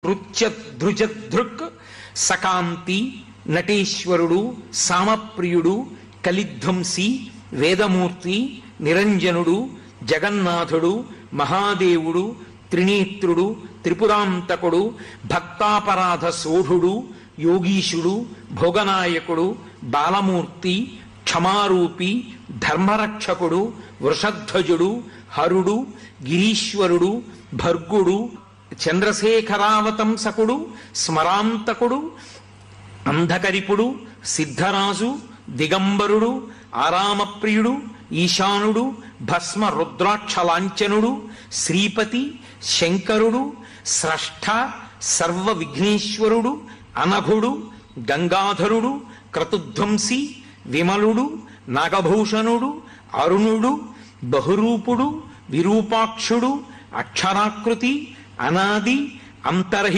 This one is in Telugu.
ధృచదృక్ సకాంతి నటేశ్వరుడు సామప్రియుడు కలిధ్వంసి వేదమూర్తి నిరంజనుడు జగన్నాథుడు మహాదేవుడు త్రినేత్రుడు త్రిపురాంతకుడు భక్తాపరాధ సోఢుడు యోగీశుడు భోగనాయకుడు బాలమూర్తి క్షమారూపి ధర్మరక్షకుడు వృషధ్వజుడు హరుడు గిరీశ్వరుడు భర్గుడు చంద్రశేఖరావతంసకుడు స్మరాంతకుడు అంధకరిపుడు సిద్ధరాజు దిగంబరుడు ఆరామప్రియుడు ఈశానుడు భస్మ రుద్రాక్షలాంఛనుడు శ్రీపతి శంకరుడు స్రష్ట సర్వ విఘ్నేశ్వరుడు అనఘుడు గంగాధరుడు క్రతుధ్వంసి విమలుడు నాగభూషణుడు అరుణుడు బహురూపుడు విరూపాక్షుడు అక్షరాకృతి అనాది అంతర్హి